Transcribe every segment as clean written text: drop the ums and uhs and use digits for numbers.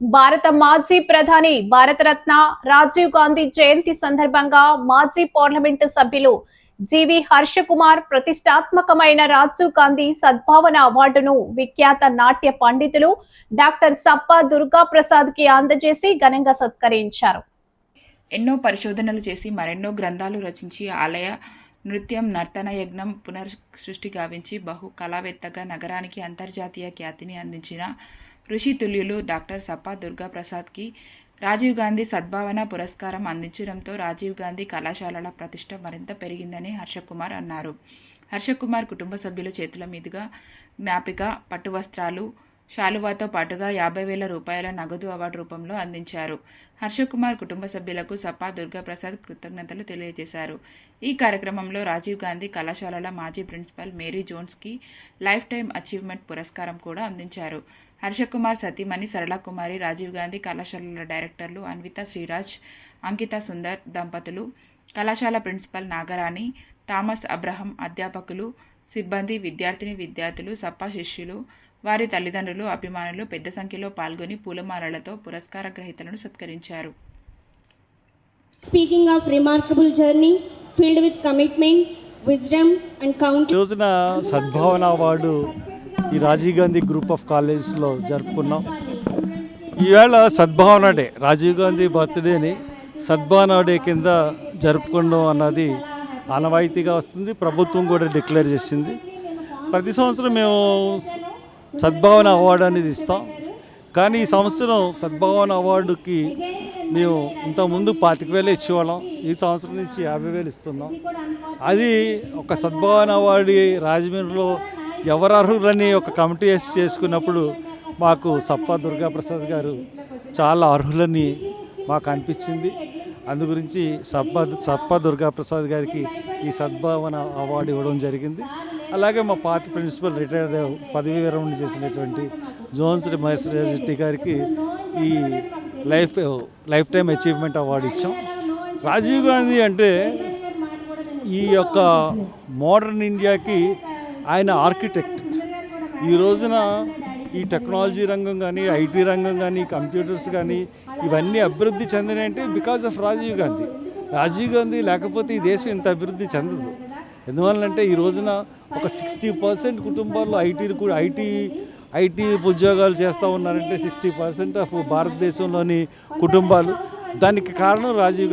భారత మాజీ ప్రధాని భారతరత్న రాజీవ్ గాంధీ జయంతి సందర్భంగా మాజీ పార్లమెంటు సభ్యులు జీవి హర్షకుమార్ ప్రతిష్టాత్మకమైన రాజీవ్ గాంధీ సద్భావన అవార్డును విఖ్యాత నాట్య పండితులు డాక్టర్ సప్పా దుర్గా ప్రసాద్ కి అందజేసి ఘనంగా సత్కరించారు. ఎన్నో పరిశోధనలు చేసి మరెన్నో గ్రంథాలు రచించి ఆలయ నృత్యం నర్తన యజ్ఞం పునఃసృష్టి గావించి బహు కళావేత్తగా నగరానికి అంతర్జాతీయ ఖ్యాతిని అందించిన ఋషి తుల్యులు డాక్టర్ సప్పా దుర్గా ప్రసాద్కి రాజీవ్ గాంధీ సద్భావన పురస్కారం అందించడంతో రాజీవ్ గాంధీ కళాశాలల ప్రతిష్ట మరింత పెరిగిందని హర్షకుమార్ అన్నారు. హర్షకుమార్ కుటుంబ సభ్యుల చేతుల మీదుగా జ్ఞాపిక, పట్టు వస్త్రాలు, శాలువాతో పాటుగా 50,000 రూపాయల నగదు అవార్డు రూపంలో అందించారు. హర్షకుమార్ కుటుంబ సభ్యులకు సప్పా దుర్గా ప్రసాద్ కృతజ్ఞతలు తెలియజేశారు. ఈ కార్యక్రమంలో రాజీవ్ గాంధీ కళాశాలల మాజీ ప్రిన్సిపల్ మేరీ జోన్స్కి లైఫ్ టైమ్ అచీవ్మెంట్ పురస్కారం కూడా అందించారు. హర్షకుమార్ సతీమణి సరళకుమారి, రాజీవ్ గాంధీ కళాశాలల డైరెక్టర్లు అన్విత శ్రీరాజ్, అంకిత సుందర్ దంపతులు, కళాశాల ప్రిన్సిపల్ నాగరాణి, థామస్ అబ్రహం, అధ్యాపకులు, సిబ్బంది, విద్యార్థులు, సప్పా శిష్యులు, వారి తల్లిదండ్రులు, అభిమానులు పెద్ద సంఖ్యలో పాల్గొని పూలమాలలతో పురస్కార గ్రహీతలను సత్కరించారు. Speaking of remarkable journey filled with commitment, wisdom and countless. రోజున సద్భావన అవార్డు ఈ రాజీవ్ గాంధీ గ్రూప్ ఆఫ్ కాలేజ్లో జరుపుకున్నాం. ఈవేళ సద్భావన డే, రాజీవ్ గాంధీ బర్త్డేని సద్భావన డే కింద జరుపుకోవడం అన్నది ఆనవాయితీగా వస్తుంది. ప్రభుత్వం కూడా డిక్లేర్ చేసింది. ప్రతి సంవత్సరం మేము సద్భావన అవార్డు అనేది ఇస్తాం. కానీ ఈ సంవత్సరం సద్భావన అవార్డుకి మేము ఇంతకుముందు 25,000 ఇచ్చేవాళ్ళం. ఈ సంవత్సరం నుంచి 50,000 ఇస్తున్నాం. అది ఒక సద్భావన అవార్డు రాజమండ్రిలో ఎవరు అర్హులని ఒక కమిటీ వేసి చేసుకున్నప్పుడు మాకు సప్పా దుర్గా ప్రసాద్ గారు చాలా అర్హులని మాకు అనిపించింది. అందు గురించి సప్పా దుర్గా ప్రసాద్ గారికి ఈ సద్భావన అవార్డు ఇవ్వడం జరిగింది. అలాగే మా పార్టీ ప్రిన్సిపల్ రిటైర్డ్ పదవీ విరమణ చేసినటువంటి జోన్స్ మహేశ్వర రెడ్డి గారికి ఈ లైఫ్ టైమ్ అచీవ్మెంట్ అవార్డు ఇచ్చాం. రాజీవ్ గాంధీ అంటే ఈ యొక్క మోడర్న్ ఇండియాకి ఆయన ఆర్కిటెక్ట్. ఈ రోజున ఈ టెక్నాలజీ రంగం కానీ, ఐటీ రంగం కానీ, కంప్యూటర్స్ కానీ ఇవన్నీ అభివృద్ధి చెందినాయంటే బికాజ్ ఆఫ్ రాజీవ్ గాంధీ. రాజీవ్ గాంధీ లేకపోతే ఈ దేశం ఇంత అభివృద్ధి చెందదు. ఎందువల్లంటే ఈ రోజున ఒక 60% కుటుంబాల్లో ఐటీ ఉద్యోగాలు చేస్తూ ఉన్నారంటే 60% ఆఫ్ భారతదేశంలోని కుటుంబాలు. దానికి కారణం రాజీవ్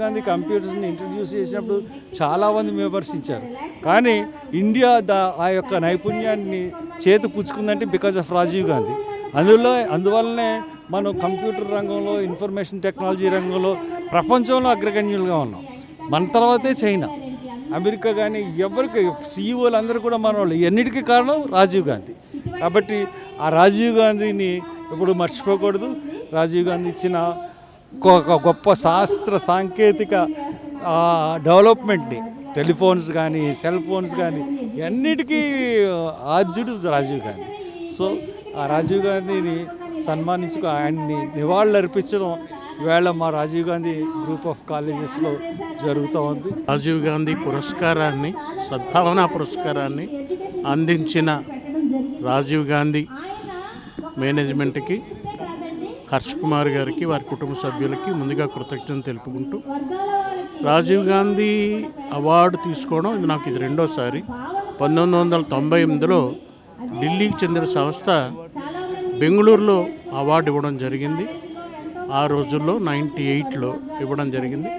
గాంధీ కంప్యూటర్స్ని ఇంట్రడ్యూస్ చేసినప్పుడు చాలామంది విమర్శించారు. కానీ ఇండియా ఆ యొక్క నైపుణ్యాన్ని చేతిపుచ్చుకుందంటే బికాజ్ ఆఫ్ రాజీవ్ గాంధీ. అందువల్లనే మనం కంప్యూటర్ రంగంలో, ఇన్ఫర్మేషన్ టెక్నాలజీ రంగంలో ప్రపంచంలో అగ్రగణ్యులుగా ఉన్నాం. మన తర్వాతే చైనా, అమెరికా కానీ ఎవరికి సీఈఓలు అందరూ కూడా మన వాళ్ళు. ఎన్నిటికీ కారణం రాజీవ్ గాంధీ. కాబట్టి ఆ రాజీవ్ గాంధీని ఎప్పుడు మర్చిపోకూడదు. రాజీవ్ గాంధీ ఇచ్చిన గొప్ప శాస్త్ర సాంకేతిక డెవలప్మెంట్ని, టెలిఫోన్స్ కానీ, సెల్ ఫోన్స్ కానీ అన్నిటికీ ఆద్యుడు రాజీవ్ గాంధీ. సో ఆ రాజీవ్ గాంధీని సన్మానించుకు ఆయన్ని నివాళులర్పించడం ఈవేళ మా రాజీవ్ గాంధీ గ్రూప్ ఆఫ్ కాలేజెస్లో జరుగుతూ ఉంది. రాజీవ్ గాంధీ పురస్కారాన్ని, సద్భావన పురస్కారాన్ని అందించిన రాజీవ్ గాంధీ మేనేజ్మెంట్కి, హర్షకుమార్ గారికి, వారి కుటుంబ సభ్యులకి ముందుగా కృతజ్ఞతలు తెలుపుకుంటూ, రాజీవ్ గాంధీ అవార్డు తీసుకోవడం ఇది రెండోసారి. 1998లో ఢిల్లీకి చెందిన సంస్థ బెంగళూరులో అవార్డు ఇవ్వడం జరిగింది. ఆ రోజుల్లో 98లో ఇవ్వడం జరిగింది.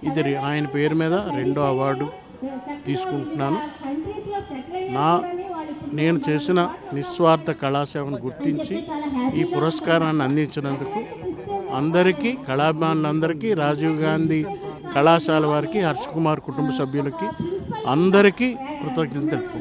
ఇది ఆయన పేరు మీద రెండో అవార్డు తీసుకుంటున్నాను. నేను చేసిన నిస్వార్థ కళాసేవను గుర్తించి ఈ పురస్కారాన్ని అందించినందుకు అందరికీ, కళాభిమానులందరికీ, రాజీవ్ గాంధీ కళాశాల వారికి, హర్షకుమార్ కుటుంబ సభ్యులకి అందరికీ కృతజ్ఞతలు తెలుపుకుంటున్నాను.